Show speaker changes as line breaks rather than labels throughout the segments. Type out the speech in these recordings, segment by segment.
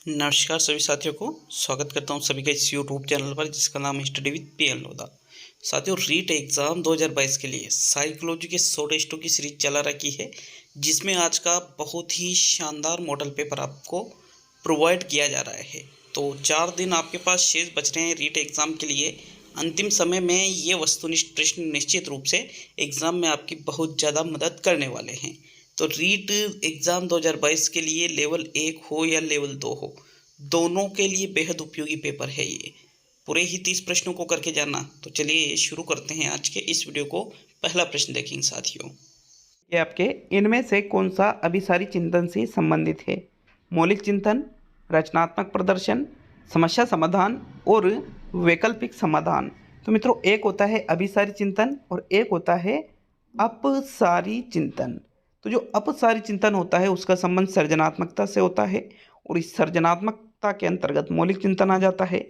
नमस्कार सभी साथियों को स्वागत करता हूं सभी का इस यूट्यूब चैनल पर जिसका नाम है स्टडी विद पीएल लोधा। साथियों, रीट एग्ज़ाम 2022 के लिए साइकोलॉजी के 100 टेस्टों की सीरीज चला रखी है, जिसमें आज का बहुत ही शानदार मॉडल पेपर आपको प्रोवाइड किया जा रहा है। तो 4 दिन आपके पास शेष बच रहे हैं रीट एग्ज़ाम के लिए। अंतिम समय में ये वस्तुनिष्ठ प्रश्न निश्चित रूप से एग्ज़ाम में आपकी बहुत ज़्यादा मदद करने वाले हैं। तो रीट एग्ज़ाम 2022 के लिए लेवल 1 हो या लेवल 2 हो, दोनों के लिए बेहद उपयोगी पेपर है ये। पूरे ही 30 प्रश्नों को करके जाना। तो चलिए शुरू करते हैं आज के इस वीडियो को। पहला प्रश्न देखेंगे साथियों।
ये आपके इनमें से कौन सा अभिसारी चिंतन से संबंधित है? मौलिक चिंतन, रचनात्मक प्रदर्शन, समस्या समाधान और वैकल्पिक समाधान। तो मित्रों, एक होता है अभिसारी चिंतन और एक होता है अपसारी चिंतन। तो जो अपसारी चिंतन होता है उसका संबंध सृजनात्मकता से होता है और इस सृजनात्मकता के अंतर्गत मौलिक चिंतन आ जाता है।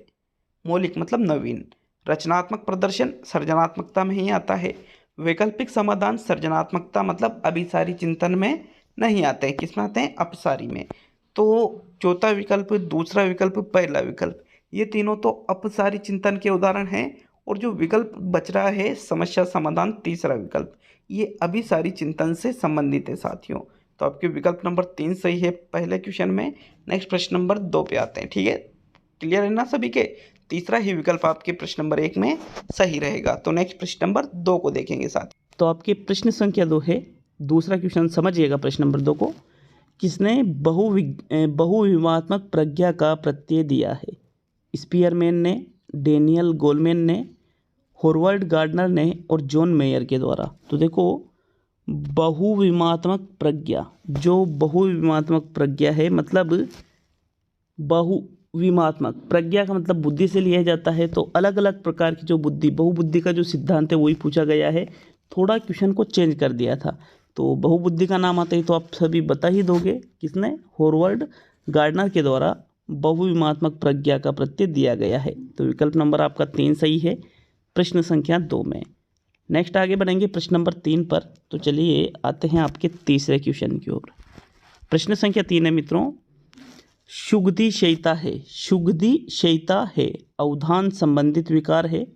मौलिक मतलब नवीन, रचनात्मक प्रदर्शन सृजनात्मकता में ही आता है। वैकल्पिक समाधान सृजनात्मकता मतलब अभिसारी चिंतन में नहीं आते हैं, किस में आते हैं? अपसारी में। तो चौथा विकल्प, दूसरा विकल्प, पहला विकल्प, ये तीनों तो अपसारी चिंतन के उदाहरण हैं। और जो विकल्प बच रहा है समस्या समाधान, तीसरा विकल्प, ये अभिसारी चिंतन से संबंधित है साथियों। तो आपके विकल्प नंबर 3 सही है पहले क्वेश्चन में। नेक्स्ट प्रश्न नंबर 2 पे आते हैं। ठीक है, क्लियर है ना सभी के? तीसरा ही विकल्प आपके प्रश्न नंबर 1 में सही रहेगा। तो नेक्स्ट प्रश्न नंबर 2 को देखेंगे साथ।
तो आपके प्रश्न संख्या 2 है, दूसरा क्वेश्चन समझिएगा प्रश्न नंबर 2 को। किसने बहुविमात्मक प्रज्ञा का प्रत्यय दिया है? स्पीयरमैन ने, डेनियल गोलमैन ने, हॉवर्ड गार्डनर ने और जॉन मेयर के द्वारा। तो देखो, बहुविमात्मक प्रज्ञा, जो बहुविमात्मक प्रज्ञा है मतलब बहुविमात्मक प्रज्ञा का मतलब बुद्धि से लिया जाता है। तो अलग अलग प्रकार की जो बुद्धि, बहुबुद्धि का जो सिद्धांत है वही पूछा गया है। थोड़ा क्वेश्चन को चेंज कर दिया था। तो बहुबुद्धि का नाम आता ही तो आप सभी बता ही दोगे, किसने? हॉवर्ड गार्डनर के द्वारा बहुविमात्मक प्रज्ञा का प्रत्यय दिया गया है। तो विकल्प नंबर आपका 3 सही है प्रश्न संख्या 2 में। नेक्स्ट आगे बढ़ेंगे प्रश्न नंबर 3 पर। तो चलिए आते हैं आपके तीसरे क्वेश्चन की ओर। प्रश्न संख्या 3 है मित्रों, शुगधिशयिता है। शुगधिशयिता है अवधान संबंधित विकार है,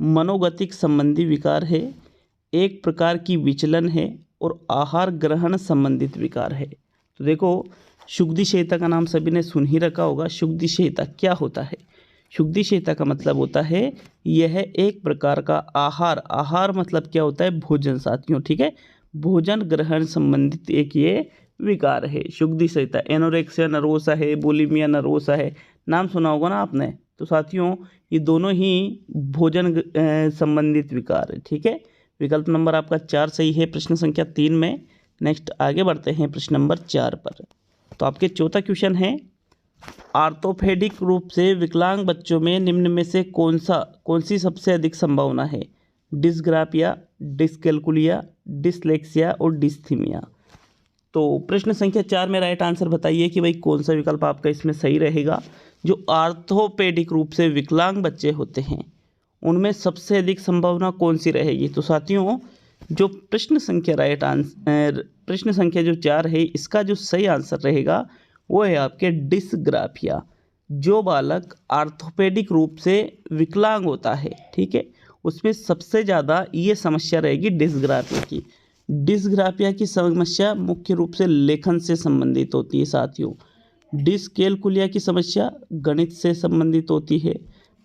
मनोगतिक संबंधी विकार है, एक प्रकार की विचलन है और आहार ग्रहण संबंधित विकार है। तो देखो, शुगधिशयिता का नाम सभी ने सुन ही रखा होगा। शुगधिशयिता क्या होता है? शुगधिशयिता का मतलब होता है यह एक प्रकार का आहार मतलब क्या होता है? भोजन साथियों। ठीक है, भोजन ग्रहण संबंधित एक ये विकार है शुगधिशयिता। एनोरेक्सिया नर्वोसा है, बुलिमिया नर्वोसा है, नाम सुना होगा ना आपने। तो साथियों, ये दोनों ही भोजन संबंधित विकार है। ठीक है, विकल्प नंबर आपका 4 सही है प्रश्न संख्या 3 में। नेक्स्ट आगे बढ़ते हैं प्रश्न नंबर 4 पर। तो आपके चौथा क्वेश्चन है, आर्थोपेडिक रूप से विकलांग बच्चों में निम्न में से कौन सी सबसे अधिक संभावना है? डिस्ग्राफिया, डिस्कैल्कुलिया, डिसलेक्सिया और डिस्थीमिया। तो प्रश्न संख्या 4 में राइट आंसर बताइए कि भाई कौन सा विकल्प आपका इसमें सही रहेगा। जो आर्थोपेडिक रूप से विकलांग बच्चे होते हैं उनमें सबसे अधिक संभावना कौन सी रहेगी? तो साथियों, जो प्रश्न संख्या जो 4 है, इसका जो सही आंसर रहेगा वो है आपके डिस्ग्राफिया। जो बालक आर्थोपेडिक रूप से विकलांग होता है, ठीक है, उसमें सबसे ज़्यादा ये समस्या रहेगी डिस्ग्राफिया की। डिस्ग्राफिया की समस्या मुख्य रूप से लेखन से संबंधित होती है साथियों। डिस्कैल्कुलिया की समस्या गणित से संबंधित होती है।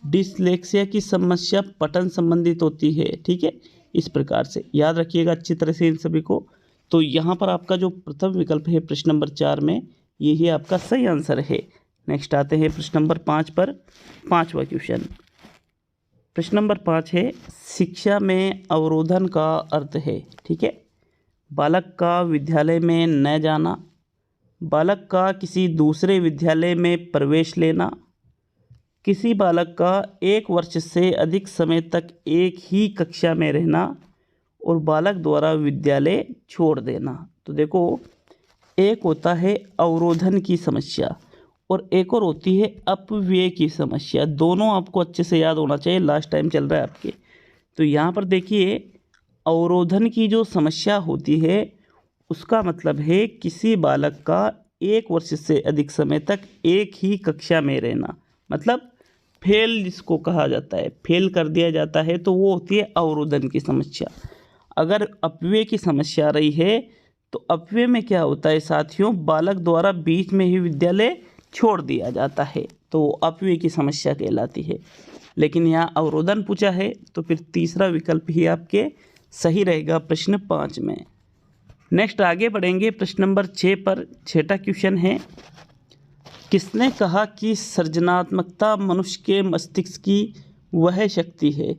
डिसलेक्सिया की समस्या पठन संबंधित होती है। ठीक है, इस प्रकार से याद रखिएगा अच्छी तरह से इन सभी को। तो यहाँ पर आपका जो प्रथम विकल्प है प्रश्न नंबर 4 में, यही आपका सही आंसर है। नेक्स्ट आते हैं प्रश्न नंबर 5 पर। पाँचवा क्वेश्चन, प्रश्न नंबर 5 है, शिक्षा में अवरोधन का अर्थ है। ठीक है, बालक का विद्यालय में न जाना, बालक का किसी दूसरे विद्यालय में प्रवेश लेना, किसी बालक का 1 वर्ष से अधिक समय तक एक ही कक्षा में रहना और बालक द्वारा विद्यालय छोड़ देना। तो देखो, एक होता है अवरोधन की समस्या और एक और होती है अपव्यय की समस्या। दोनों आपको अच्छे से याद होना चाहिए, लास्ट टाइम चल रहा है आपके। तो यहाँ पर देखिए, अवरोधन की जो समस्या होती है उसका मतलब है किसी बालक का 1 वर्ष से अधिक समय तक एक ही कक्षा में रहना, मतलब फेल जिसको कहा जाता है, फेल कर दिया जाता है तो वो होती है अवरोधन की समस्या। अगर अपव्यय की समस्या रही है तो अपव्यय में क्या होता है साथियों, बालक द्वारा बीच में ही विद्यालय छोड़ दिया जाता है, तो अपव्यय की समस्या कहलाती है। लेकिन यहाँ अवरोधन पूछा है तो फिर तीसरा विकल्प ही आपके सही रहेगा प्रश्न 5 में। नेक्स्ट आगे बढ़ेंगे प्रश्न नंबर 6 पर। 6वां क्वेश्चन है, किसने कहा कि सृजनात्मकता मनुष्य के मस्तिष्क की वह शक्ति है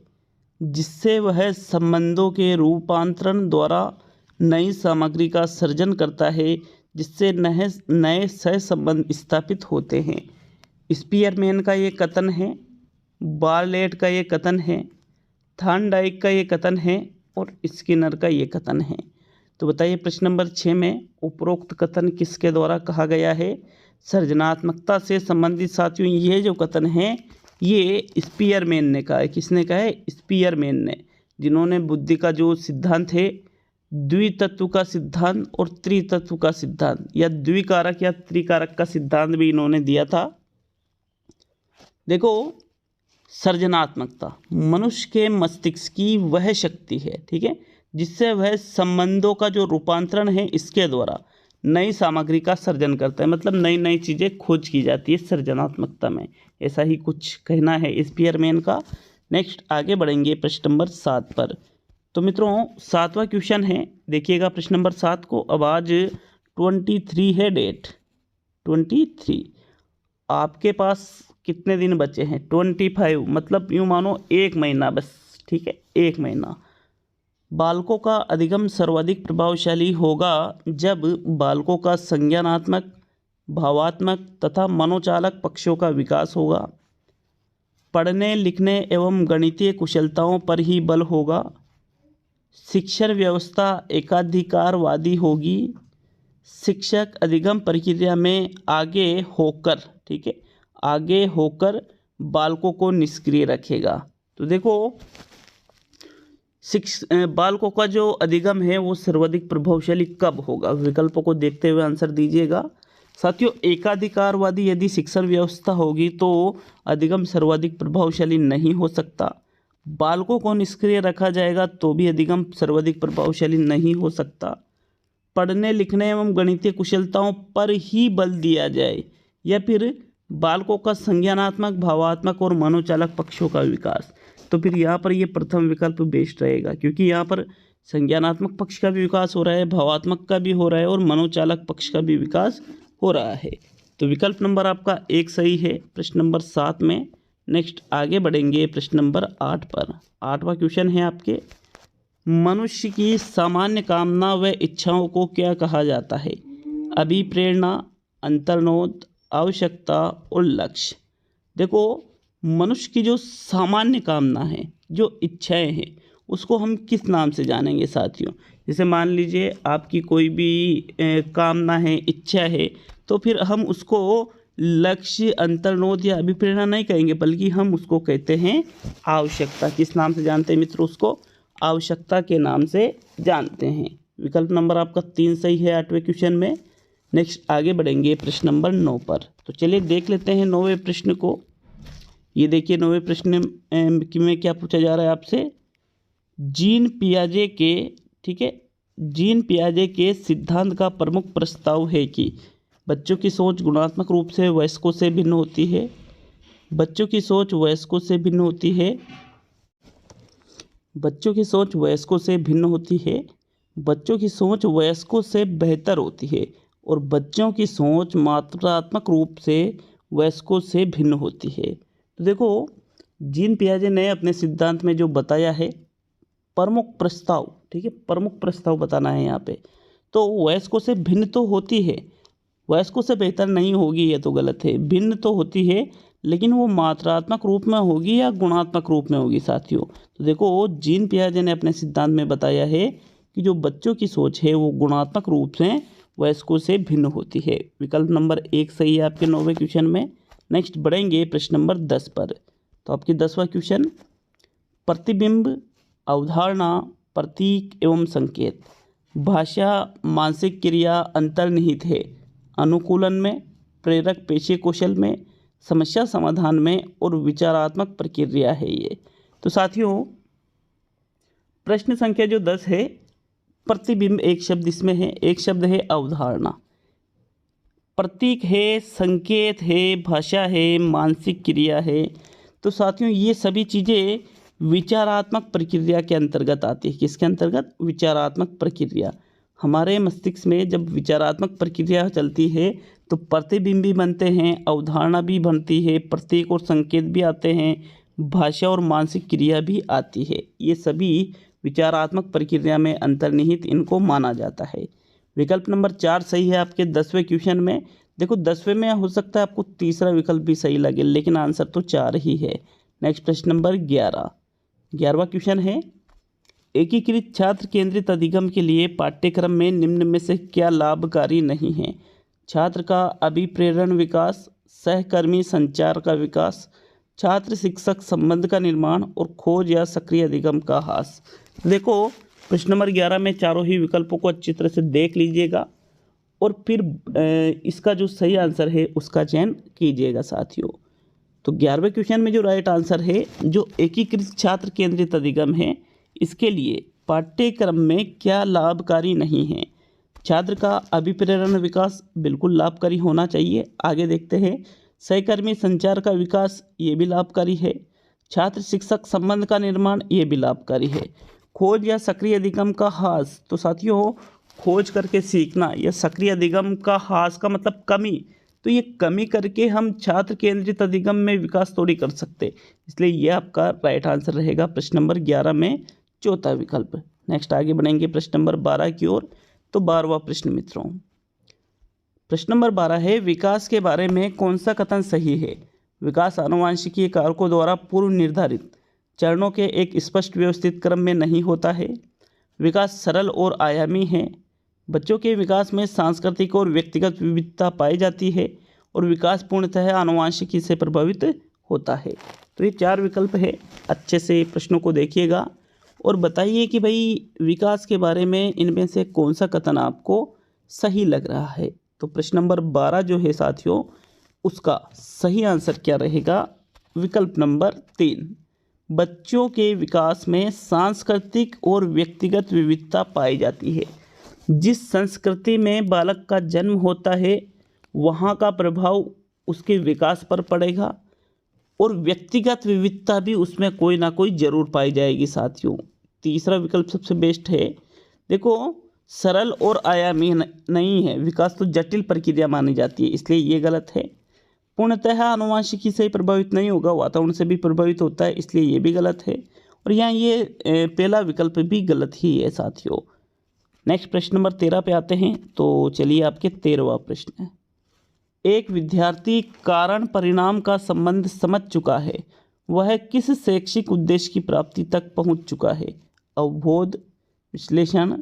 जिससे वह संबंधों के रूपांतरण द्वारा नई सामग्री का सृजन करता है, जिससे नए सहसंबंध स्थापित होते हैं। स्पीयरमैन का ये कथन है, बार्लेट का ये कथन है, थॉर्नडाइक का ये कथन है और स्किनर का ये कथन है। तो बताइए प्रश्न नंबर 6 में उपरोक्त कथन किसके द्वारा कहा गया है। सृजनात्मकता से संबंधित साथियों ये जो कथन है ये स्पीयरमैन ने कहा है। किसने कहा है? स्पीयरमैन ने, जिन्होंने बुद्धि का जो सिद्धांत है, द्वितत्व का सिद्धांत और त्रितत्व का सिद्धांत या द्विकारक या त्रिकारक का सिद्धांत भी इन्होंने दिया था। देखो, सृजनात्मकता मनुष्य के मस्तिष्क की वह शक्ति है, ठीक है, जिससे वह संबंधों का जो रूपांतरण है इसके द्वारा नई सामग्री का सृजन करता है, मतलब नई नई चीज़ें खोज की जाती है सृजनात्मकता में, ऐसा ही कुछ कहना है स्पीयरमैन का। नेक्स्ट आगे बढ़ेंगे प्रश्न नंबर 7 पर। तो मित्रों 7वां क्वेश्चन है, देखिएगा प्रश्न नंबर 7 को। अब आज 23 है डेट, 23। आपके पास कितने दिन बचे हैं? 25, मतलब यूँ मानो 1 महीना बस, ठीक है, 1 महीना। बालकों का अधिगम सर्वाधिक प्रभावशाली होगा जब बालकों का संज्ञानात्मक, भावात्मक तथा मनोचालक पक्षों का विकास होगा। पढ़ने लिखने एवं गणितीय कुशलताओं पर ही बल होगा। शिक्षण व्यवस्था एकाधिकारवादी होगी। शिक्षक अधिगम प्रक्रिया में आगे होकर, ठीक है, आगे होकर बालकों को निष्क्रिय रखेगा। तो देखो, बालकों का जो अधिगम है वो सर्वाधिक प्रभावशाली कब होगा? विकल्पों को देखते हुए आंसर दीजिएगा। साथियों, एकाधिकारवादी यदि शिक्षण व्यवस्था होगी तो अधिगम सर्वाधिक प्रभावशाली नहीं हो सकता। बालकों को निष्क्रिय रखा जाएगा तो भी अधिगम सर्वाधिक प्रभावशाली नहीं हो सकता। पढ़ने लिखने एवं गणितीय कुशलताओं पर ही बल दिया जाए या फिर बालकों का संज्ञानात्मक, भावात्मक और मनोचालक पक्षों का विकास, तो फिर यहाँ पर ये प्रथम विकल्प बेस्ट रहेगा, क्योंकि यहाँ पर संज्ञानात्मक पक्ष का भी विकास हो रहा है, भावात्मक का भी हो रहा है और मनोचालक पक्ष का भी विकास हो रहा है। तो विकल्प नंबर आपका 1 सही है प्रश्न नंबर 7 में। नेक्स्ट आगे बढ़ेंगे प्रश्न नंबर 8 पर। 8वां क्वेश्चन है आपके, मनुष्य की सामान्य कामना व इच्छाओं को क्या कहा जाता है? अभिप्रेरणा, अंतर्नोद, आवश्यकता और लक्ष्य। देखो, मनुष्य की जो सामान्य कामना है, जो इच्छाएं हैं, उसको हम किस नाम से जानेंगे साथियों? जैसे मान लीजिए आपकी कोई भी कामना है, इच्छा है, तो फिर हम उसको लक्ष्य, अंतर्नोद या अभिप्रेरणा नहीं कहेंगे, बल्कि हम उसको कहते हैं आवश्यकता। किस नाम से जानते हैं मित्रों? उसको आवश्यकता के नाम से जानते हैं। विकल्प नंबर आपका 3 सही है 8वें क्वेश्चन में। नेक्स्ट आगे बढ़ेंगे प्रश्न नंबर 9 पर। तो चलिए देख लेते हैं 9वें प्रश्न को। ये देखिए 9वें प्रश्न में क्या पूछा जा रहा है आपसे। जीन पियाजे के, ठीक है, जीन पियाजे के सिद्धांत का प्रमुख प्रस्ताव है कि बच्चों की सोच गुणात्मक रूप से वयस्कों से भिन्न होती है। बच्चों की सोच वयस्कों से भिन्न होती है। बच्चों की सोच वयस्कों से भिन्न होती है। बच्चों की सोच वयस्कों से बेहतर होती है और बच्चों की सोच मात्रात्मक रूप से वयस्कों से भिन्न होती है। तो देखो, जीन पियाजे ने अपने सिद्धांत में जो बताया है प्रमुख प्रस्ताव, ठीक है, प्रमुख प्रस्ताव बताना है यहाँ पे। तो वयस्कों से भिन्न तो होती है, वयस्कों से बेहतर नहीं होगी, ये तो गलत है। भिन्न तो होती है, लेकिन वो मात्रात्मक रूप में होगी या गुणात्मक रूप में होगी साथियों? तो देखो, जीन पियाजे ने अपने सिद्धांत में बताया है कि जो बच्चों की सोच है वो गुणात्मक रूप से वयस्कों से भिन्न होती है। विकल्प नंबर 1 सही है आपके 9वें क्वेश्चन में। नेक्स्ट बढ़ेंगे प्रश्न नंबर 10 पर। तो आपकी 10वां क्वेश्चन, प्रतिबिंब, अवधारणा, प्रतीक एवं संकेत, भाषा, मानसिक क्रिया अंतर्निहित है। अनुकूलन में, प्रेरक पेशे कौशल में, समस्या समाधान में और विचारात्मक प्रक्रिया है ये। तो साथियों प्रश्न संख्या जो 10 है, प्रतिबिंब एक शब्द इसमें है, एक शब्द है अवधारणा, प्रतीक है, संकेत है, भाषा है, मानसिक क्रिया है। तो साथियों ये सभी चीज़ें विचारात्मक प्रक्रिया के अंतर्गत आती है। किसके अंतर्गत? विचारात्मक प्रक्रिया। हमारे मस्तिष्क में जब विचारात्मक प्रक्रिया चलती है तो प्रतिबिंब भी बनते हैं, अवधारणा भी बनती है, प्रतीक और संकेत भी आते हैं, भाषा और मानसिक क्रिया भी आती है। ये सभी विचारात्मक प्रक्रिया में अंतर्निहित इनको माना जाता है। विकल्प नंबर 4 सही है आपके 10वें क्वेश्चन में। देखो 10वें में हो सकता है आपको तीसरा विकल्प भी सही लगे, लेकिन आंसर तो 4 ही है। नेक्स्ट प्रश्न नंबर 11वां क्वेश्चन है, एकीकृत छात्र केंद्रित अधिगम के लिए पाठ्यक्रम में निम्न में से क्या लाभकारी नहीं है? छात्र का अभिप्रेरण विकास, सहकर्मी संचार का विकास, छात्र शिक्षक संबंध का निर्माण और खोज या सक्रिय अधिगम का ह्रास। देखो प्रश्न नंबर 11 में चारों ही विकल्पों को अच्छी तरह से देख लीजिएगा और फिर इसका जो सही आंसर है उसका चयन कीजिएगा साथियों। तो 11वें क्वेश्चन में जो राइट आंसर है, जो एकीकृत छात्र केंद्रित अधिगम है, इसके लिए पाठ्यक्रम में क्या लाभकारी नहीं है? छात्र का अभिप्रेरण विकास बिल्कुल लाभकारी होना चाहिए। आगे देखते हैं, सहकर्मी संचार का विकास ये भी लाभकारी है, छात्र शिक्षक संबंध का निर्माण ये भी लाभकारी है, खोज या सक्रिय अधिगम का ह्रास। तो साथियों खोज करके सीखना या सक्रिय अधिगम का ह्रास का मतलब कमी, तो ये कमी करके हम छात्र केंद्रित अधिगम में विकास थोड़ी कर सकते, इसलिए ये आपका राइट आंसर रहेगा प्रश्न नंबर 11 में चौथा विकल्प। नेक्स्ट आगे बढ़ेंगे प्रश्न नंबर 12 की ओर। तो 12वां प्रश्न मित्रों, प्रश्न नंबर 12 है, विकास के बारे में कौन सा कथन सही है? विकास आनुवंशिकीय कारकों द्वारा पूर्व निर्धारित चरणों के एक स्पष्ट व्यवस्थित क्रम में नहीं होता है, विकास सरल और आयामी है, बच्चों के विकास में सांस्कृतिक और व्यक्तिगत विविधता पाई जाती है और विकास पूर्णतः आनुवंशिकी से प्रभावित होता है। तो ये 4 विकल्प है, अच्छे से प्रश्नों को देखिएगा और बताइए कि भाई विकास के बारे में इनमें से कौन सा कथन आपको सही लग रहा है। तो प्रश्न नंबर 12 जो है साथियों, उसका सही आंसर क्या रहेगा? विकल्प नंबर 3, बच्चों के विकास में सांस्कृतिक और व्यक्तिगत विविधता पाई जाती है। जिस संस्कृति में बालक का जन्म होता है वहाँ का प्रभाव उसके विकास पर पड़ेगा और व्यक्तिगत विविधता भी उसमें कोई ना कोई जरूर पाई जाएगी साथियों। तीसरा विकल्प सबसे बेस्ट है। देखो सरल और आयामी नहीं है, विकास तो जटिल प्रक्रिया मानी जाती है, इसलिए ये गलत है। पूर्णतः आनुवंशिकी से प्रभावित नहीं होगा, वातावरण से भी प्रभावित होता है, इसलिए ये भी गलत है। और यहाँ ये पहला विकल्प भी गलत ही है साथियों। नेक्स्ट प्रश्न नंबर 13 पे आते हैं। तो चलिए आपके 13वां प्रश्न है, एक विद्यार्थी कारण परिणाम का संबंध समझ चुका है, वह किस शैक्षिक उद्देश्य की प्राप्ति तक पहुंच चुका है? अवबोध, विश्लेषण,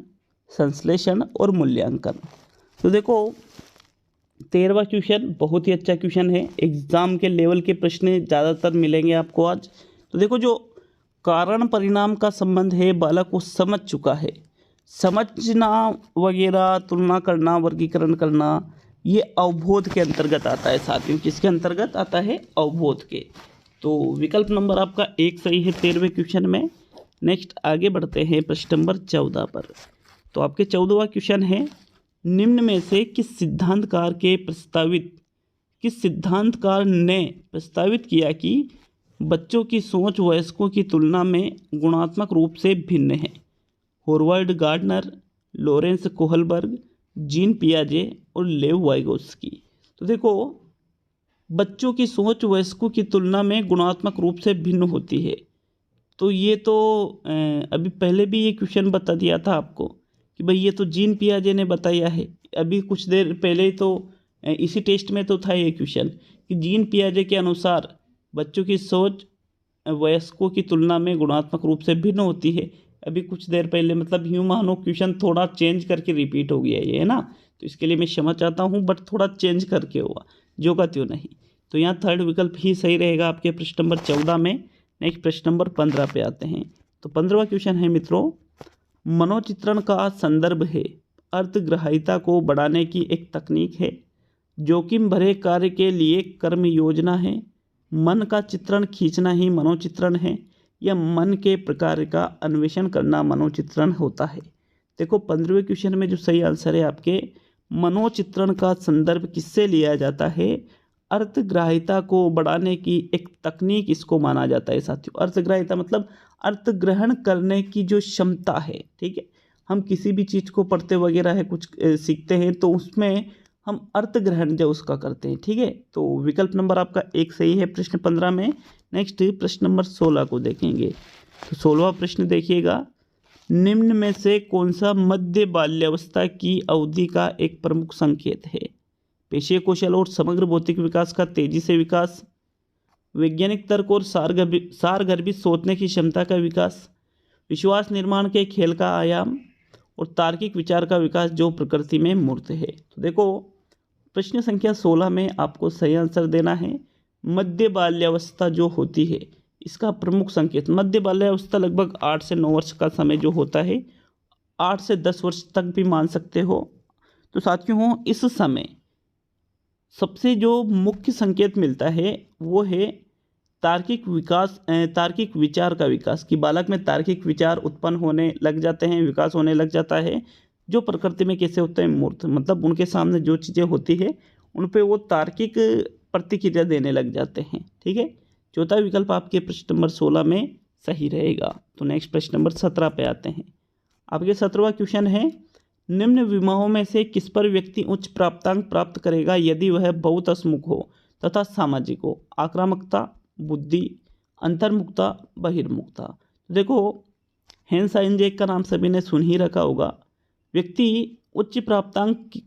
संश्लेषण और मूल्यांकन। तो देखो 13वां क्वेश्चन बहुत ही अच्छा क्वेश्चन है, एग्जाम के लेवल के प्रश्न ज़्यादातर मिलेंगे आपको आज। तो देखो जो कारण परिणाम का संबंध है बालक वो समझ चुका है, समझना वगैरह, तुलना करना, वर्गीकरण करना, ये अवबोध के अंतर्गत आता है साथियों। किसके अंतर्गत आता है? अवबोध के। तो विकल्प नंबर आपका 1 सही है 13वें क्वेश्चन में। नेक्स्ट आगे बढ़ते हैं प्रश्न नंबर 14 पर। तो आपके 14वां क्वेश्चन है, निम्न में से किस सिद्धांतकार ने प्रस्तावित किया कि बच्चों की सोच वयस्कों की तुलना में गुणात्मक रूप से भिन्न है? Howard Gardner, Lawrence Kohlberg, Jean पियाजे और लेव वाइगोत्स्की। तो देखो बच्चों की सोच वयस्कों की तुलना में गुणात्मक रूप से भिन्न होती है। तो ये तो अभी पहले भी ये क्वेश्चन बता दिया था आपको कि भाई ये तो जीन पियाजे ने बताया है। अभी कुछ देर पहले तो इसी टेस्ट में तो था ये क्वेश्चन कि जीन पियाजे के अनुसार बच्चों की सोच वयस्कों की तुलना में गुणात्मक रूप से भिन्न होती है। अभी कुछ देर पहले मतलब यूँ मानो क्वेश्चन थोड़ा चेंज करके रिपीट हो गया ये, है ना। तो इसके लिए मैं क्षमा चाहता हूँ, बट थोड़ा चेंज करके हुआ, जो का त्यों नहीं। तो यहाँ थर्ड विकल्प ही सही रहेगा आपके प्रश्न नंबर 14 में। नेक्स्ट प्रश्न नंबर 15 पे आते हैं। तो 15वां क्वेश्चन है मित्रों, मनोचित्रण का संदर्भ है, अर्थग्राह्यता को बढ़ाने की एक तकनीक है, जोखिम भरे कार्य के लिए कर्म योजना है, मन का चित्रण खींचना ही मनोचित्रण है, या मन के प्रकार का अन्वेषण करना मनोचित्रण होता है। देखो 15वें क्वेश्चन में जो सही आंसर है आपके, मनोचित्रण का संदर्भ किससे लिया जाता है? अर्थग्राहिता को बढ़ाने की एक तकनीक इसको माना जाता है साथियों। अर्थग्राहिता मतलब अर्थ ग्रहण करने की जो क्षमता है, ठीक है। हम किसी भी चीज़ को पढ़ते वगैरह है, कुछ सीखते हैं तो उसमें हम अर्थ ग्रहण जो उसका करते हैं, ठीक है। तो विकल्प नंबर आपका 1 सही है प्रश्न 15 में। नेक्स्ट प्रश्न नंबर 16 को देखेंगे। तो 16वां प्रश्न देखिएगा, निम्न में से कौन सा मध्य बाल्यावस्था की अवधि का एक प्रमुख संकेत है? पेशीय कौशल और समग्र भौतिक विकास का तेजी से विकास, वैज्ञानिक तर्क और सारगर्भित सोचने की क्षमता का विकास, विश्वास निर्माण के खेल का आयाम, और तार्किक विचार का विकास जो प्रकृति में मूर्त है। तो देखो प्रश्न संख्या 16 में आपको सही आंसर देना है। मध्य बाल्यावस्था जो होती है इसका प्रमुख संकेत, मध्य बाल्यावस्था लगभग 8 से 9 वर्ष का समय जो होता है, 8 से 10 वर्ष तक भी मान सकते हो। तो साथियों इस समय सबसे जो मुख्य संकेत मिलता है वो है तार्किक विकास, तार्किक विचार का विकास, कि बालक में तार्किक विचार उत्पन्न होने लग जाते हैं, विकास होने लग जाता है, जो प्रकृति में कैसे होते हैं मूर्त, मतलब उनके सामने जो चीज़ें होती है उन पे वो तार्किक प्रतिक्रिया देने लग जाते हैं, ठीक है। चौथा विकल्प आपके प्रश्न नंबर 16 में सही रहेगा। तो नेक्स्ट प्रश्न नंबर 17 पे आते हैं। आपके 17वां क्वेश्चन है, निम्न विमाओं में से किस पर व्यक्ति उच्च प्राप्तांक प्राप्त करेगा यदि वह बहुत हंसमुख हो तथा सामाजिक हो? आक्रामकता, बुद्धि, अंतर्मुखता, बहिर्मुखता। तो देखो हेंस आइंजैक का नाम सभी ने सुन ही रखा होगा। व्यक्ति उच्च प्राप्तांक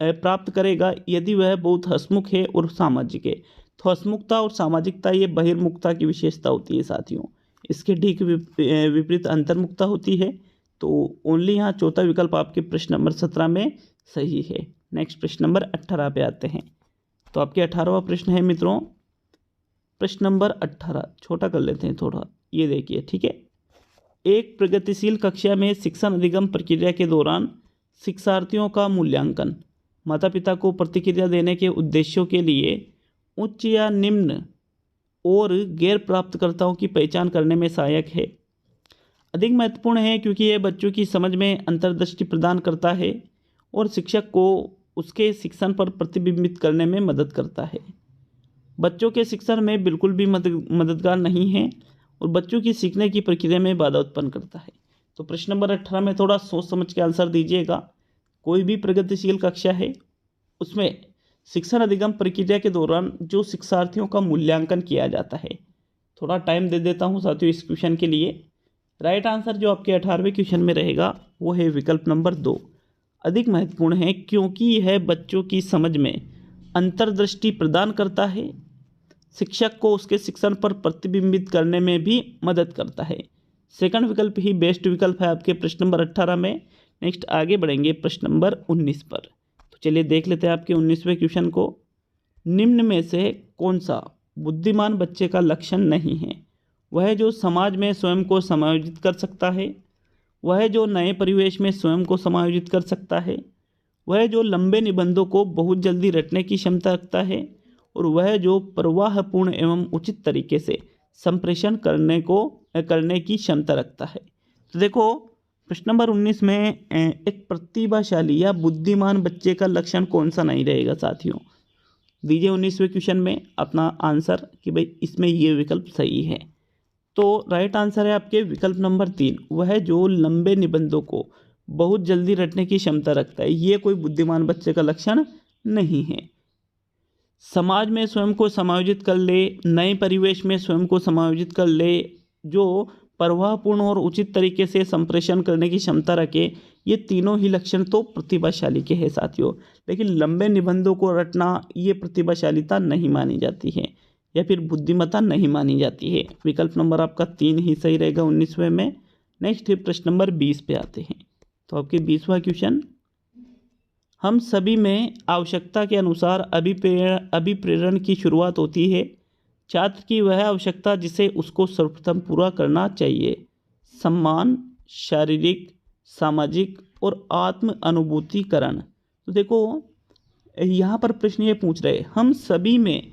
प्राप्त करेगा यदि वह बहुत हंसमुख है और सामाजिक है। तो हंसमुखता और सामाजिकता ये बहिर्मुखता की विशेषता होती है साथियों। इसके ठीक विपरीत अंतर्मुखता होती है। तो ओनली यहाँ चौथा विकल्प आपके प्रश्न नंबर 17 में सही है। नेक्स्ट प्रश्न नंबर 18 पे आते हैं। तो आपके 18वां प्रश्न है मित्रों, प्रश्न नंबर 18 छोटा कर लेते हैं थोड़ा, ये देखिए, ठीक है। एक प्रगतिशील कक्षा में शिक्षण अधिगम प्रक्रिया के दौरान शिक्षार्थियों का मूल्यांकन माता पिता को प्रतिक्रिया देने के उद्देश्यों के लिए उच्च या निम्न और गैर प्राप्तकर्ताओं की पहचान करने में सहायक है। अधिक महत्वपूर्ण है क्योंकि यह बच्चों की समझ में अंतर्दृष्टि प्रदान करता है और शिक्षक को उसके शिक्षण पर प्रतिबिंबित करने में मदद करता है। बच्चों के शिक्षण में बिल्कुल भी मददगार नहीं है और बच्चों की सीखने की प्रक्रिया में बाधा उत्पन्न करता है। तो प्रश्न नंबर 18 में थोड़ा सोच समझ के आंसर दीजिएगा। कोई भी प्रगतिशील कक्षा है उसमें शिक्षण अधिगम प्रक्रिया के दौरान जो शिक्षार्थियों का मूल्यांकन किया जाता है, थोड़ा टाइम दे देता हूँ साथियों इस क्वेश्चन के लिए। राइट आंसर जो आपके 18वें क्वेश्चन में रहेगा वो है विकल्प नंबर 2। अधिक महत्वपूर्ण है क्योंकि यह बच्चों की समझ में अंतर्दृष्टि प्रदान करता है, शिक्षक को उसके शिक्षण पर प्रतिबिंबित करने में भी मदद करता है। सेकंड विकल्प ही बेस्ट विकल्प है आपके प्रश्न नंबर 18 में। नेक्स्ट आगे बढ़ेंगे प्रश्न नंबर 19 पर। तो चलिए देख लेते हैं आपके 19वें क्वेश्चन को। निम्न में से कौन सा बुद्धिमान बच्चे का लक्षण नहीं है? वह जो समाज में स्वयं को समायोजित कर सकता है, वह जो नए परिवेश में स्वयं को समायोजित कर सकता है, वह जो लंबे निबंधों को बहुत जल्दी रटने की क्षमता रखता है, और वह जो प्रवाहपूर्ण एवं उचित तरीके से संप्रेषण करने की क्षमता रखता है। तो देखो प्रश्न नंबर 19 में एक प्रतिभाशाली या बुद्धिमान बच्चे का लक्षण कौन सा नहीं रहेगा साथियों? दीजिए 19वें क्वेश्चन में अपना आंसर कि भाई इसमें ये विकल्प सही है। तो राइट आंसर है आपके विकल्प नंबर 3, वह जो लंबे निबंधों को बहुत जल्दी रटने की क्षमता रखता है। ये कोई बुद्धिमान बच्चे का लक्षण नहीं है। समाज में स्वयं को समायोजित कर ले, नए परिवेश में स्वयं को समायोजित कर ले, जो प्रवाहपूर्ण और उचित तरीके से संप्रेषण करने की क्षमता रखे, ये तीनों ही लक्षण तो प्रतिभाशाली के हैं साथियों। लेकिन लंबे निबंधों को रटना ये प्रतिभाशालिता नहीं मानी जाती है या फिर बुद्धिमत्ता नहीं मानी जाती है। विकल्प नंबर आपका 3 ही सही रहेगा 19वें में। नेक्स्ट प्रश्न नंबर 20 पे आते हैं। तो आपके 20वां क्वेश्चन, हम सभी में आवश्यकता के अनुसार अभिप्रेरण की शुरुआत होती है। छात्र की वह आवश्यकता जिसे उसको सर्वप्रथम पूरा करना चाहिए। सम्मान, शारीरिक, सामाजिक और आत्म अनुभूतिकरण। तो देखो यहाँ पर प्रश्न ये पूछ रहे हम सभी में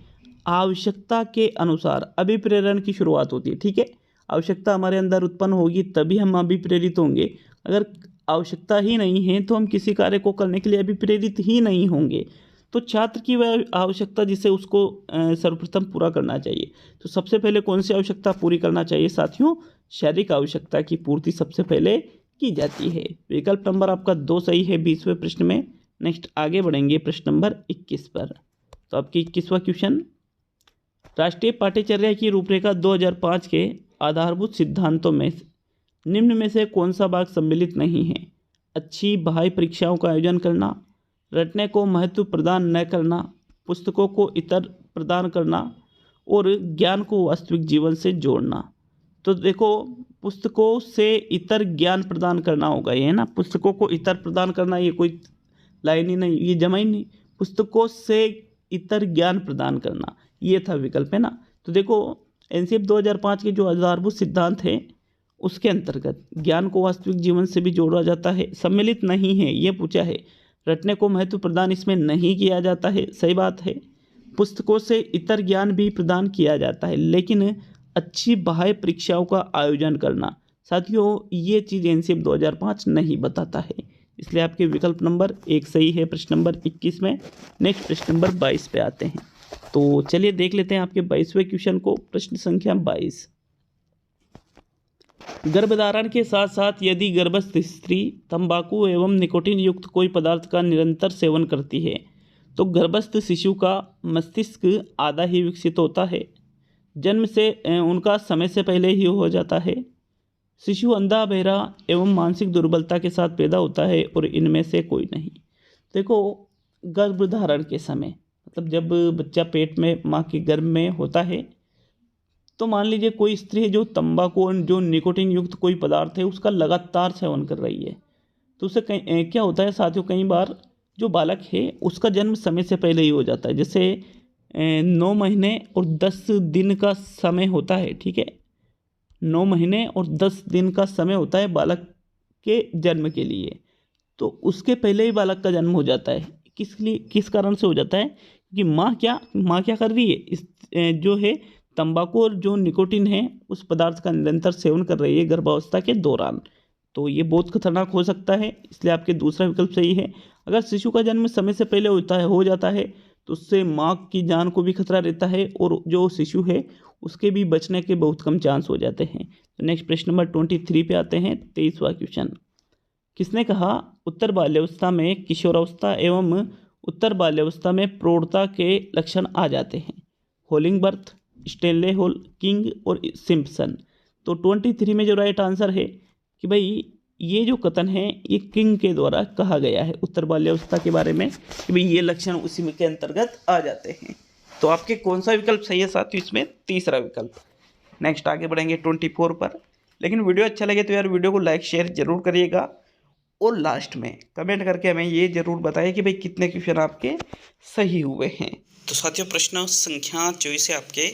आवश्यकता के अनुसार अभिप्रेरण की शुरुआत होती है। ठीक है, आवश्यकता हमारे अंदर उत्पन्न होगी तभी हम अभिप्रेरित होंगे। अगर आवश्यकता ही नहीं है तो हम किसी कार्य को करने के लिए अभिप्रेरित ही नहीं होंगे। तो छात्र की वह आवश्यकता जिसे उसको सर्वप्रथम पूरा करना चाहिए। तो सबसे पहले कौन सी आवश्यकता पूरी करना चाहिए साथियों? शारीरिक आवश्यकता की पूर्ति सबसे पहले की जाती है। विकल्प नंबर आपका 2 सही है 20वें प्रश्न में। नेक्स्ट आगे बढ़ेंगे प्रश्न नंबर 21 पर। तो आपकी 21वां क्वेश्चन, राष्ट्रीय पाठ्यचर्या की रूपरेखा 2005 के आधारभूत सिद्धांतों में निम्न में से कौन सा भाग सम्मिलित नहीं है? अच्छी बाह्य परीक्षाओं का आयोजन करना, रटने को महत्व प्रदान न करना, पुस्तकों को इतर प्रदान करना और ज्ञान को वास्तविक जीवन से जोड़ना। तो देखो, पुस्तकों से इतर ज्ञान प्रदान करना होगा, ये है ना। पुस्तकों को इतर प्रदान करना, ये कोई लाइन ही नहीं, ये जमा ही नहीं। पुस्तकों से इतर ज्ञान प्रदान करना, ये था विकल्प, है ना। तो देखो, एनसीएफ 2005 के जो आधारभूत सिद्धांत हैं उसके अंतर्गत ज्ञान को वास्तविक जीवन से भी जोड़ा जाता है, सम्मिलित नहीं है ये पूछा है। रटने को महत्व प्रदान इसमें नहीं किया जाता है, सही बात है। पुस्तकों से इतर ज्ञान भी प्रदान किया जाता है, लेकिन अच्छी बाह्य परीक्षाओं का आयोजन करना, साथियों ये चीज़ एनसीएफ 2005 नहीं बताता है। इसलिए आपके विकल्प नंबर 1 सही है प्रश्न नंबर 21 में। नेक्स्ट प्रश्न नंबर 22 पे आते हैं। तो चलिए देख लेते हैं आपके 22वें क्वेश्चन को। प्रश्न संख्या 22, गर्भधारण के साथ साथ यदि गर्भस्थ स्त्री तंबाकू एवं निकोटीन युक्त कोई पदार्थ का निरंतर सेवन करती है तो गर्भस्थ शिशु का मस्तिष्क आधा ही विकसित होता है, जन्म से उनका समय से पहले ही हो जाता है, शिशु अंधा बहरा एवं मानसिक दुर्बलता के साथ पैदा होता है और इनमें से कोई नहीं। देखो, गर्भधारण के समय मतलब जब बच्चा पेट में माँ के गर्भ में होता है, तो मान लीजिए कोई स्त्री है जो तंबाकू और जो निकोटीन युक्त कोई पदार्थ है उसका लगातार सेवन कर रही है, तो उससे क्या होता है साथियों, कई बार जो बालक है उसका जन्म समय से पहले ही हो जाता है। जैसे 9 महीने और 10 दिन का समय होता है, ठीक है, 9 महीने और 10 दिन का समय होता है बालक के जन्म के लिए, तो उसके पहले ही बालक का जन्म हो जाता है। किस कारण से हो जाता है? कि माँ क्या कर रही है, इस जो है तंबाकू और जो निकोटीन है उस पदार्थ का निरंतर सेवन कर रही है गर्भावस्था के दौरान। तो ये बहुत खतरनाक हो सकता है, इसलिए आपके दूसरा विकल्प सही है। अगर शिशु का जन्म समय से पहले हो जाता है तो उससे माँ की जान को भी खतरा रहता है और जो शिशु है उसके भी बचने के बहुत कम चांस हो जाते हैं। तो नेक्स्ट प्रश्न नंबर 23 पे आते हैं। 23वां क्वेश्चन, किसने कहा उत्तर बाल्यावस्था में किशोरावस्था एवं उत्तर बाल्यावस्था में प्रौढ़ता के लक्षण आ जाते हैं? होलिंगबर्थ, स्टेनले हॉकिंग और सिम्पसन। तो 23 में जो राइट आंसर है कि भाई ये जो कथन है ये किंग के द्वारा कहा गया है उत्तर बाल्यावस्था के बारे में कि भाई ये लक्षण उसी में के अंतर्गत आ जाते हैं। तो आपके कौन सा विकल्प सही है साथियों? इसमें तीसरा विकल्प। नेक्स्ट आगे बढ़ेंगे 24 पर। लेकिन वीडियो अच्छा लगे तो यार वीडियो को लाइक शेयर जरूर करिएगा और लास्ट में कमेंट करके हमें ये जरूर बताइए कि भाई कितने क्वेश्चन आपके सही हुए हैं।
तो साथियों प्रश्न संख्या 24 आपके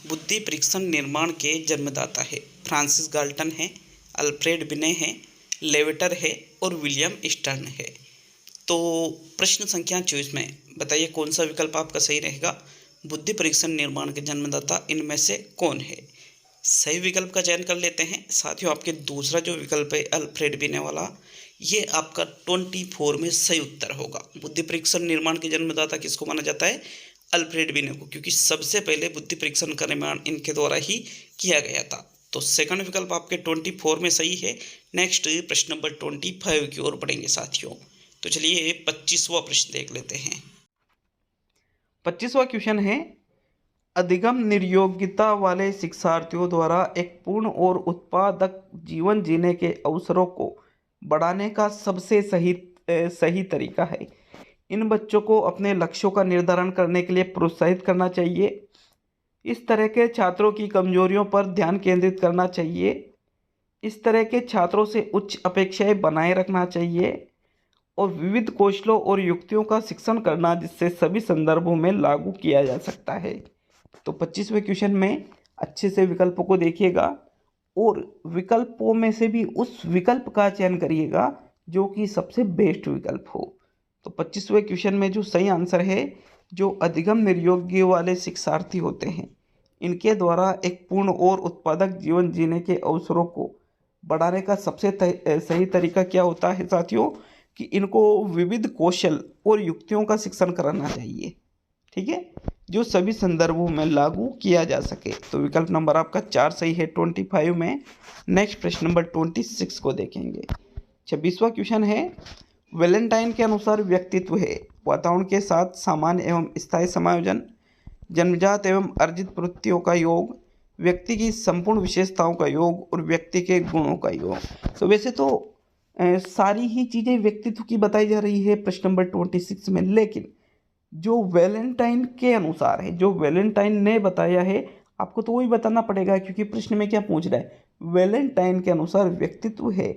बुद्धि परीक्षण निर्माण के जन्मदाता है। फ्रांसिस गाल्टन है, अल्फ्रेड बिने है, लेवेटर है और विलियम स्टर्न है। तो प्रश्न संख्या 24 में बताइए कौन सा विकल्प आपका सही रहेगा? बुद्धि परीक्षण निर्माण के जन्मदाता इनमें से कौन है? सही विकल्प का चयन कर लेते हैं। साथियों आपके दूसरा जो विकल्प है अल्फ्रेड बिने वाला, ये आपका 24 में सही उत्तर होगा। बुद्धि परीक्षण निर्माण के जन्मदाता किसको माना जाता है? अल्फ्रेड बिने को, क्योंकि सबसे पहले बुद्धि परीक्षण का निर्माण इनके द्वारा ही किया गया था। तो सेकंड विकल्प आपके 24 में सही है। नेक्स्ट प्रश्न नंबर 25 की ओर बढ़ेंगे साथियों। तो चलिए 25वां प्रश्न देख लेते हैं।
25वां क्वेश्चन है, अधिगम निर्योग्यता वाले शिक्षार्थियों द्वारा एक पूर्ण और उत्पादक जीवन जीने के अवसरों को बढ़ाने का सबसे सही तरीका है। इन बच्चों को अपने लक्ष्यों का निर्धारण करने के लिए प्रोत्साहित करना चाहिए। इस तरह के छात्रों की कमजोरियों पर ध्यान केंद्रित करना चाहिए। इस तरह के छात्रों से उच्च अपेक्षाएं बनाए रखना चाहिए और विविध कौशलों और युक्तियों का शिक्षण करना जिससे सभी संदर्भों में लागू किया जा सकता है। तो 25वें क्वेश्चन में अच्छे से विकल्पों को देखिएगा और विकल्पों में से भी उस विकल्प का चयन करिएगा जो कि सबसे बेस्ट विकल्प हो। तो 25वें क्वेश्चन में जो सही आंसर है, जो अधिगम निर्योग्य वाले शिक्षार्थी होते हैं, इनके द्वारा एक पूर्ण और उत्पादक जीवन जीने के अवसरों को बढ़ाने का सबसे सही तरीका क्या होता है साथियों, कि इनको विविध कौशल और युक्तियों का शिक्षण कराना चाहिए, ठीक है, जो सभी संदर्भों में लागू किया जा सके। तो विकल्प नंबर आपका 4 सही है 25 में। नेक्स्ट प्रश्न नंबर 26 को देखेंगे। 26वां क्वेश्चन है, वैलेंटाइन के अनुसार व्यक्तित्व है वातावरण के साथ सामान्य एवं स्थायी समायोजन, जन्मजात एवं अर्जित प्रवृत्तियों का योग, व्यक्ति की संपूर्ण विशेषताओं का योग और व्यक्ति के गुणों का योग। तो वैसे तो सारी ही चीज़ें व्यक्तित्व की बताई जा रही है प्रश्न नंबर 26 में, लेकिन जो वैलेंटाइन के अनुसार है, जो वैलेंटाइन ने बताया है, आपको तो वही बताना पड़ेगा, क्योंकि प्रश्न में क्या पूछ रहा है, वैलेंटाइन के अनुसार व्यक्तित्व है।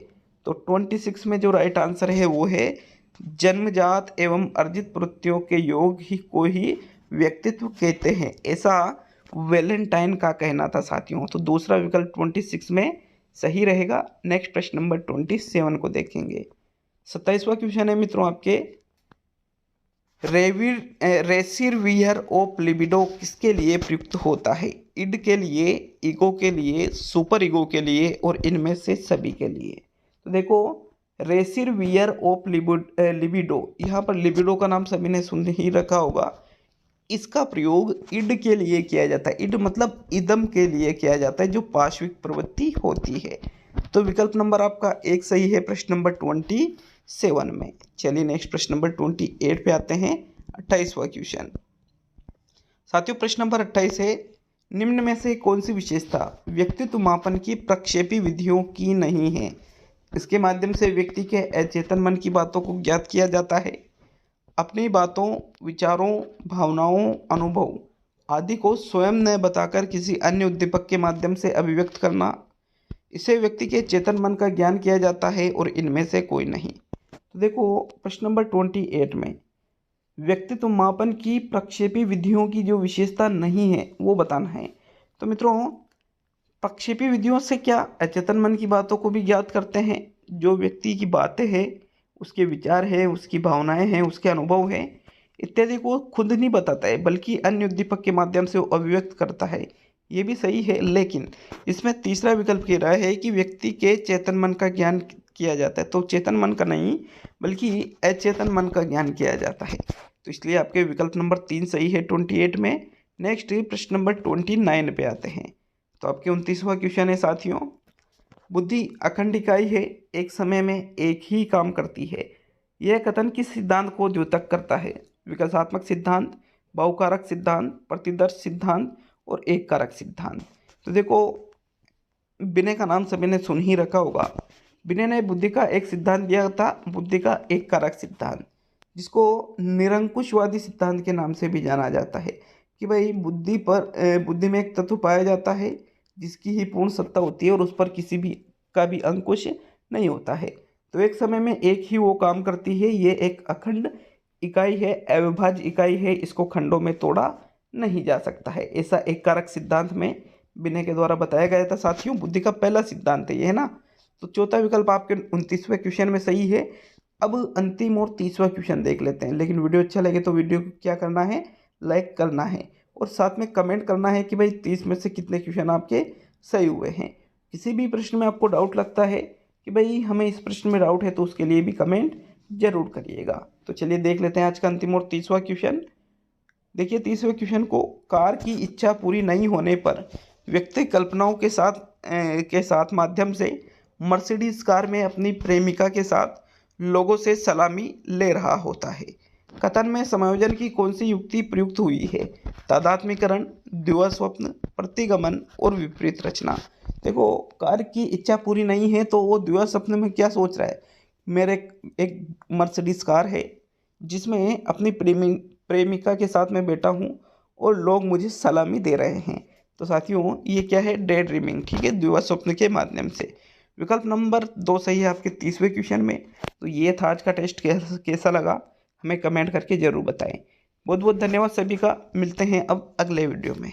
तो 26 में जो राइट आंसर है वो है जन्मजात एवं अर्जित प्रवृत्तियों के योग ही को ही व्यक्तित्व कहते हैं, ऐसा वैलेंटाइन का कहना था साथियों। तो दूसरा विकल्प 26 में सही रहेगा। नेक्स्ट प्रश्न नंबर 27 को देखेंगे। 27वां क्वेश्चन है मित्रों आपके, रेसिरवियर ऑफ लिबिडो किसके लिए प्रयुक्त होता है? इड के लिए, ईगो के लिए, सुपर ईगो के लिए और इनमें से सभी के लिए। तो देखो, रेसिरवियर ऑफ लिबिडो, यहाँ पर लिबिडो का नाम सभी ने सुन ही रखा होगा। इसका प्रयोग इड के लिए किया जाता है। इड मतलब इदम के लिए किया जाता है, जो पार्श्विक प्रवृत्ति होती है। तो विकल्प नंबर आपका 1 सही है प्रश्न नंबर 27 में। चलिए नेक्स्ट प्रश्न नंबर 28 पे आते हैं। 28वां क्वेश्चन साथियों, प्रश्न नंबर 28 है, निम्न में से कौन सी विशेषता व्यक्तित्व मापन की प्रक्षेपी विधियों की नहीं है? इसके माध्यम से व्यक्ति के अचेतन मन की बातों को ज्ञात किया जाता है। अपनी बातों, विचारों, भावनाओं, अनुभव आदि को स्वयं न बताकर किसी अन्य उद्दीपक के माध्यम से अभिव्यक्त करना, इसे व्यक्ति के चेतन मन का ज्ञान किया जाता है और इनमें से कोई नहीं। तो देखो, प्रश्न नंबर 28 में व्यक्तित्व मापन की प्रक्षेपी विधियों की जो विशेषता नहीं है वो बताना है। तो मित्रों, प्रक्षेपी विधियों से क्या अचेतन मन की बातों को भी ज्ञात करते हैं। जो व्यक्ति की बातें हैं, उसके विचार है, उसकी भावनाएं हैं, उसके अनुभव हैं इत्यादि को खुद नहीं बताता है, बल्कि अन्य उद्दीपक के माध्यम से वो अभिव्यक्त करता है। ये भी सही है, लेकिन इसमें तीसरा विकल्प कह रहा है कि व्यक्ति के चेतन मन का ज्ञान किया जाता है। तो चेतन मन का नहीं, बल्कि अचेतन मन का ज्ञान किया जाता है। तो इसलिए आपके विकल्प नंबर 3 सही है 28 में। नेक्स्ट प्रश्न नंबर 29 पे आते हैं। तो आपके 29वां क्वेश्चन है साथियों, बुद्धि अखंड इकाई है, एक समय में एक ही काम करती है। यह कथन किस सिद्धांत को द्योतक करता है? विकासात्मक सिद्धांत, बहुकारक सिद्धांत, प्रतिदर्श सिद्धांत और एक कारक सिद्धांत। तो देखो, बिने का नाम सभी ने सुन ही रखा होगा। बिने ने बुद्धि का एक सिद्धांत दिया था, बुद्धि का एक कारक सिद्धांत, जिसको निरंकुशवादी सिद्धांत के नाम से भी जाना जाता है। कि भाई बुद्धि में एक तत्व पाया जाता है जिसकी ही पूर्ण सत्ता होती है और उस पर किसी भी का भी अंकुश नहीं होता है। तो एक समय में एक ही वो काम करती है। ये एक अखंड इकाई है, अविभाज्य इकाई है, इसको खंडों में तोड़ा नहीं जा सकता है। ऐसा एक कारक सिद्धांत में बिने के द्वारा बताया गया था साथियों। बुद्धि का पहला सिद्धांत है ये, है ना। तो चौथा विकल्प आपके 29वें क्वेश्चन में सही है। अब अंतिम और 30वां क्वेश्चन देख लेते हैं। लेकिन वीडियो अच्छा लगे तो वीडियो को क्या करना है, लाइक करना है और साथ में कमेंट करना है कि भाई 30 में से कितने क्वेश्चन आपके सही हुए हैं। किसी भी प्रश्न में आपको डाउट लगता है कि भाई हमें इस प्रश्न में डाउट है, तो उसके लिए भी कमेंट जरूर करिएगा। तो चलिए देख लेते हैं आज का अंतिम और 30वां क्वेश्चन। देखिए 30वें क्वेश्चन को, कार की इच्छा पूरी नहीं होने पर व्यक्ति कल्पनाओं के साथ माध्यम से मर्सिडीज कार में अपनी प्रेमिका के साथ लोगों से सलामी ले रहा होता है। कथन में समायोजन की कौन सी युक्ति प्रयुक्त हुई है? तादात्म्यकरण, द्विवा स्वप्न, प्रतिगमन और विपरीत रचना। देखो, कार की इच्छा पूरी नहीं है तो वो द्विवा स्वप्न में क्या सोच रहा है, मेरे एक मर्सिडीज कार है जिसमें अपनी प्रेमिका के साथ मैं बैठा हूँ और लोग मुझे सलामी दे रहे हैं। तो साथियों, ये क्या है, डे ड्रीमिंग, ठीक है, द्विवा स्वप्न के माध्यम से। विकल्प नंबर 2 सही है आपके 30वें क्वेश्चन में। तो ये था आज का टेस्ट, कैसा लगा हमें कमेंट करके ज़रूर बताएं। बहुत बहुत धन्यवाद सभी का। मिलते हैं अब अगले वीडियो में।